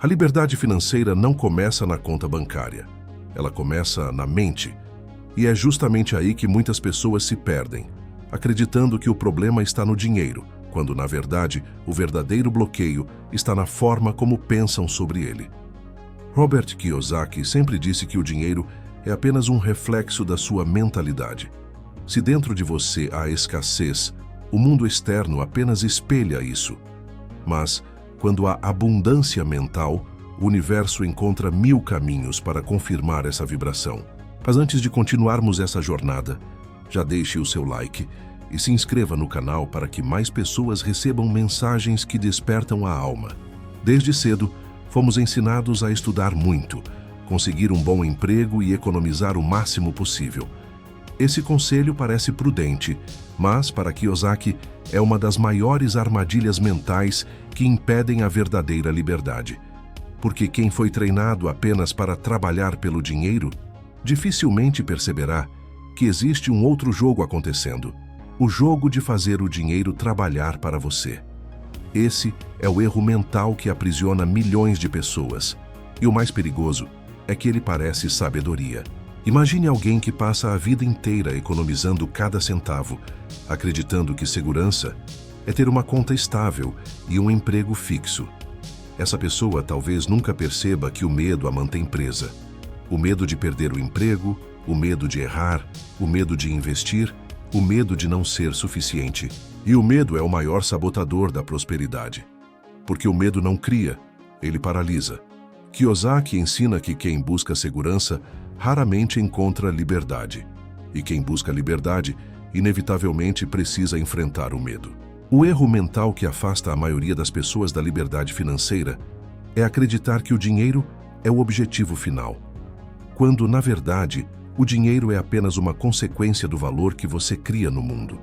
A liberdade financeira não começa na conta bancária. Ela começa na mente. E é justamente aí que muitas pessoas se perdem, acreditando que o problema está no dinheiro, quando, na verdade, o verdadeiro bloqueio está na forma como pensam sobre ele. Robert Kiyosaki sempre disse que o dinheiro é apenas um reflexo da sua mentalidade. Se dentro de você há escassez, o mundo externo apenas espelha isso. Mas, quando há abundância mental, o universo encontra 1000 caminhos para confirmar essa vibração. Mas antes de continuarmos essa jornada, já deixe o seu like e se inscreva no canal para que mais pessoas recebam mensagens que despertam a alma. Desde cedo, fomos ensinados a estudar muito, conseguir um bom emprego e economizar o máximo possível. Esse conselho parece prudente, mas, para Kiyosaki, é uma das maiores armadilhas mentais que impedem a verdadeira liberdade. Porque quem foi treinado apenas para trabalhar pelo dinheiro, dificilmente perceberá que existe um outro jogo acontecendo, o jogo de fazer o dinheiro trabalhar para você. Esse é o erro mental que aprisiona milhões de pessoas. E o mais perigoso é que ele parece sabedoria. Imagine alguém que passa a vida inteira economizando cada centavo, acreditando que segurança é ter uma conta estável e um emprego fixo. Essa pessoa talvez nunca perceba que o medo a mantém presa. O medo de perder o emprego, o medo de errar, o medo de investir, o medo de não ser suficiente. E o medo é o maior sabotador da prosperidade. Porque o medo não cria, ele paralisa. Kiyosaki ensina que quem busca segurança raramente encontra liberdade. E quem busca liberdade, inevitavelmente precisa enfrentar o medo. O erro mental que afasta a maioria das pessoas da liberdade financeira é acreditar que o dinheiro é o objetivo final, quando, na verdade, o dinheiro é apenas uma consequência do valor que você cria no mundo.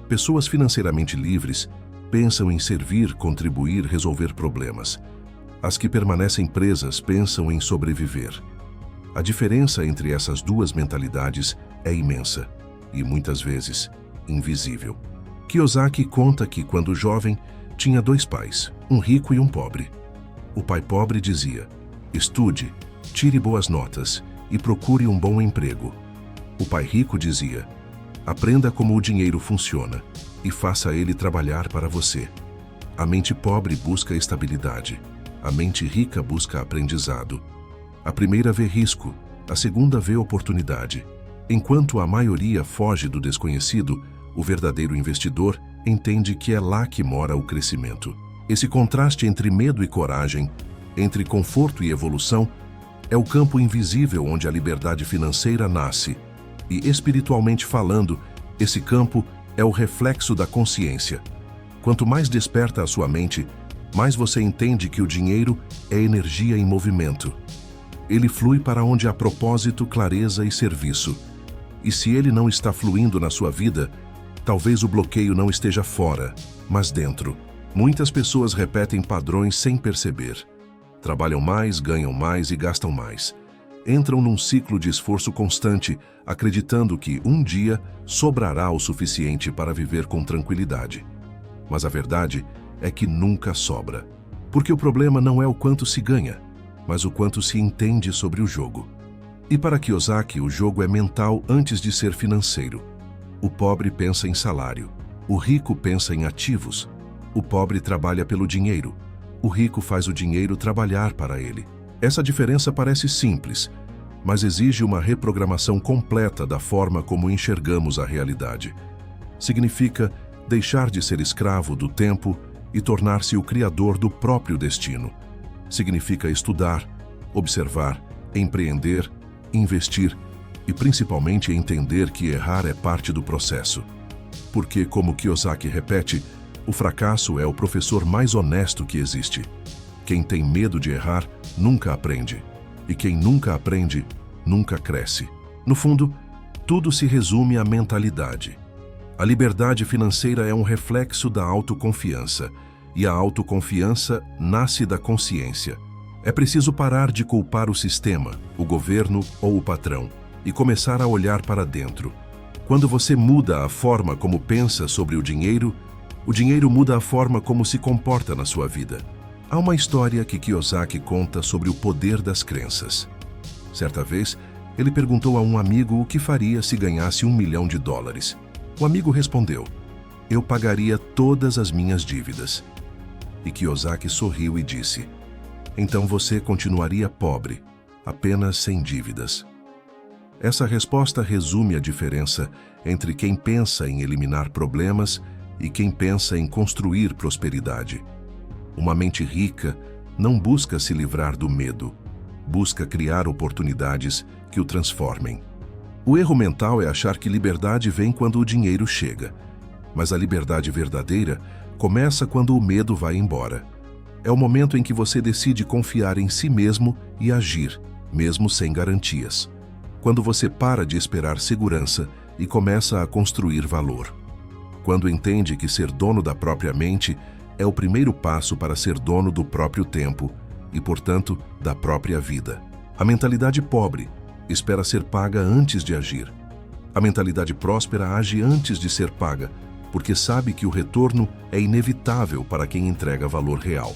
Pessoas financeiramente livres pensam em servir, contribuir, resolver problemas. As que permanecem presas pensam em sobreviver. A diferença entre essas duas mentalidades é imensa e, muitas vezes, invisível. Kiyosaki conta que, quando jovem, tinha 2 pais, um rico e um pobre. O pai pobre dizia: estude, tire boas notas e procure um bom emprego. O pai rico dizia: aprenda como o dinheiro funciona e faça ele trabalhar para você. A mente pobre busca estabilidade. A mente rica busca aprendizado. A primeira vê risco, a segunda vê oportunidade. Enquanto a maioria foge do desconhecido, o verdadeiro investidor entende que é lá que mora o crescimento. Esse contraste entre medo e coragem, entre conforto e evolução, é o campo invisível onde a liberdade financeira nasce. E, espiritualmente falando, esse campo é o reflexo da consciência. Quanto mais desperta a sua mente, mais você entende que o dinheiro é energia em movimento. Ele flui para onde há propósito, clareza e serviço. E se ele não está fluindo na sua vida, talvez o bloqueio não esteja fora, mas dentro. Muitas pessoas repetem padrões sem perceber. Trabalham mais, ganham mais e gastam mais. Entram num ciclo de esforço constante, acreditando que um dia sobrará o suficiente para viver com tranquilidade. Mas a verdade é que nunca sobra. Porque o problema não é o quanto se ganha, mas o quanto se entende sobre o jogo. E para Kiyosaki, o jogo é mental antes de ser financeiro. O pobre pensa em salário. O rico pensa em ativos. O pobre trabalha pelo dinheiro. O rico faz o dinheiro trabalhar para ele. Essa diferença parece simples, mas exige uma reprogramação completa da forma como enxergamos a realidade. Significa deixar de ser escravo do tempo e tornar-se o criador do próprio destino. Significa estudar, observar, empreender, investir e principalmente entender que errar é parte do processo. Porque, como Kiyosaki repete, o fracasso é o professor mais honesto que existe. Quem tem medo de errar nunca aprende. E quem nunca aprende, nunca cresce. No fundo, tudo se resume à mentalidade. A liberdade financeira é um reflexo da autoconfiança, e a autoconfiança nasce da consciência. É preciso parar de culpar o sistema, o governo ou o patrão, e começar a olhar para dentro. Quando você muda a forma como pensa sobre o dinheiro muda a forma como se comporta na sua vida. Há uma história que Kiyosaki conta sobre o poder das crenças. Certa vez, ele perguntou a um amigo o que faria se ganhasse $1 milhão. O amigo respondeu: "Eu pagaria todas as minhas dívidas." E Kiyosaki sorriu e disse: "Então você continuaria pobre, apenas sem dívidas." Essa resposta resume a diferença entre quem pensa em eliminar problemas e quem pensa em construir prosperidade. Uma mente rica não busca se livrar do medo, busca criar oportunidades que o transformem. O erro mental é achar que liberdade vem quando o dinheiro chega, mas a liberdade verdadeira começa quando o medo vai embora. É o momento em que você decide confiar em si mesmo e agir, mesmo sem garantias. Quando você para de esperar segurança e começa a construir valor. Quando entende que ser dono da própria mente é o primeiro passo para ser dono do próprio tempo e, portanto, da própria vida. A mentalidade pobre espera ser paga antes de agir. A mentalidade próspera age antes de ser paga, porque sabe que o retorno é inevitável para quem entrega valor real.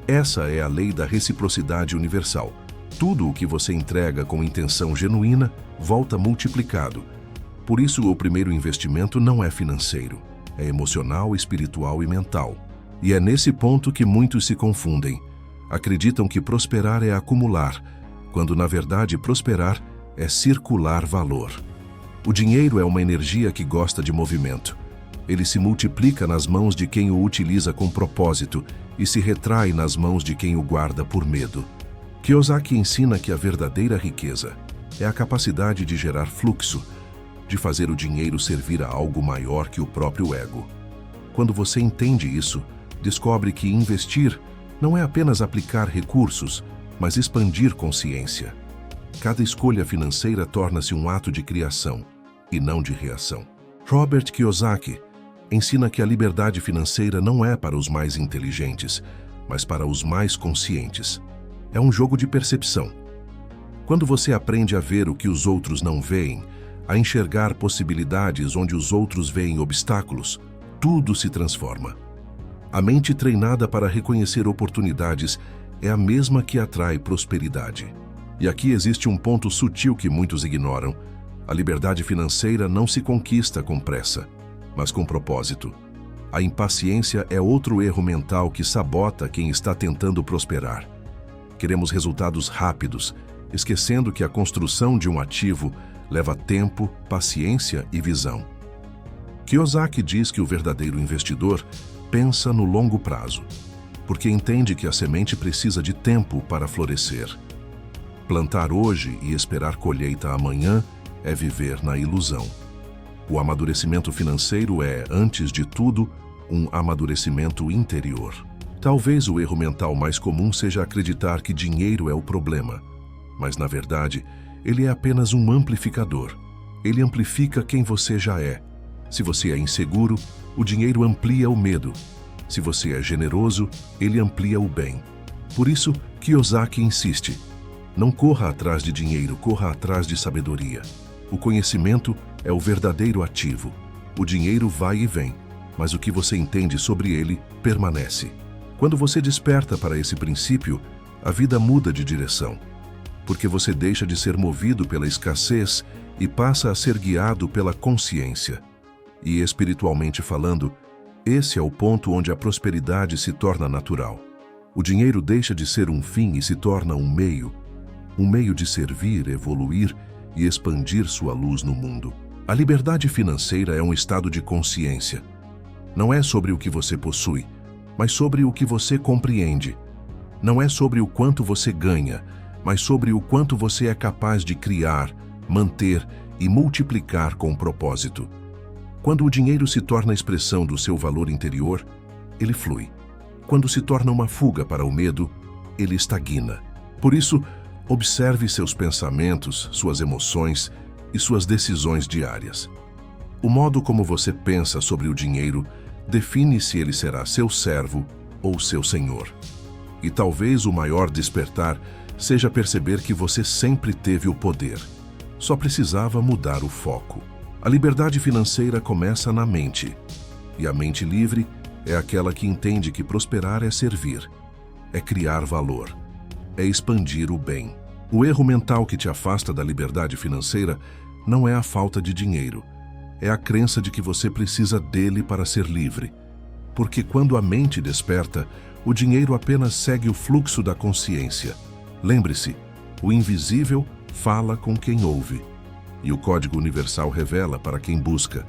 Essa é a lei da reciprocidade universal. Tudo o que você entrega com intenção genuína volta multiplicado. Por isso, o primeiro investimento não é financeiro, é emocional, espiritual e mental. E é nesse ponto que muitos se confundem. Acreditam que prosperar é acumular, quando na verdade prosperar é circular valor. O dinheiro é uma energia que gosta de movimento. Ele se multiplica nas mãos de quem o utiliza com propósito e se retrai nas mãos de quem o guarda por medo. Kiyosaki ensina que a verdadeira riqueza é a capacidade de gerar fluxo, de fazer o dinheiro servir a algo maior que o próprio ego. Quando você entende isso, descobre que investir não é apenas aplicar recursos, mas expandir consciência. Cada escolha financeira torna-se um ato de criação e não de reação. Robert Kiyosaki ensina que a liberdade financeira não é para os mais inteligentes, mas para os mais conscientes. É um jogo de percepção. Quando você aprende a ver o que os outros não veem, a enxergar possibilidades onde os outros veem obstáculos, tudo se transforma. A mente treinada para reconhecer oportunidades é a mesma que atrai prosperidade. E aqui existe um ponto sutil que muitos ignoram. A liberdade financeira não se conquista com pressa, mas com propósito. A impaciência é outro erro mental que sabota quem está tentando prosperar. Queremos resultados rápidos, esquecendo que a construção de um ativo leva tempo, paciência e visão. Kiyosaki diz que o verdadeiro investidor pensa no longo prazo, porque entende que a semente precisa de tempo para florescer. Plantar hoje e esperar colheita amanhã é viver na ilusão. O amadurecimento financeiro é, antes de tudo, um amadurecimento interior. Talvez o erro mental mais comum seja acreditar que dinheiro é o problema, mas, na verdade, ele é apenas um amplificador. Ele amplifica quem você já é. Se você é inseguro, o dinheiro amplia o medo. Se você é generoso, ele amplia o bem. Por isso, Kiyosaki insiste: não corra atrás de dinheiro, corra atrás de sabedoria. O conhecimento é o verdadeiro ativo. O dinheiro vai e vem, mas o que você entende sobre ele permanece. Quando você desperta para esse princípio, a vida muda de direção, porque você deixa de ser movido pela escassez e passa a ser guiado pela consciência. E, espiritualmente falando, esse é o ponto onde a prosperidade se torna natural. O dinheiro deixa de ser um fim e se torna um meio de servir, evoluir e expandir sua luz no mundo. A liberdade financeira é um estado de consciência. Não é sobre o que você possui, mas sobre o que você compreende. Não é sobre o quanto você ganha, mas sobre o quanto você é capaz de criar, manter e multiplicar com propósito. Quando o dinheiro se torna a expressão do seu valor interior, ele flui. Quando se torna uma fuga para o medo, ele estagna. Por isso, observe seus pensamentos, suas emoções e suas decisões diárias. O modo como você pensa sobre o dinheiro define se ele será seu servo ou seu senhor. E talvez o maior despertar seja perceber que você sempre teve o poder. Só precisava mudar o foco. A liberdade financeira começa na mente. E a mente livre é aquela que entende que prosperar é servir. é criar valor, é expandir o bem. O erro mental que te afasta da liberdade financeira não é a falta de dinheiro, é a crença de que você precisa dele para ser livre. Porque quando a mente desperta, o dinheiro apenas segue o fluxo da consciência. Lembre-se, o invisível fala com quem ouve. E o Código Universal revela para quem busca: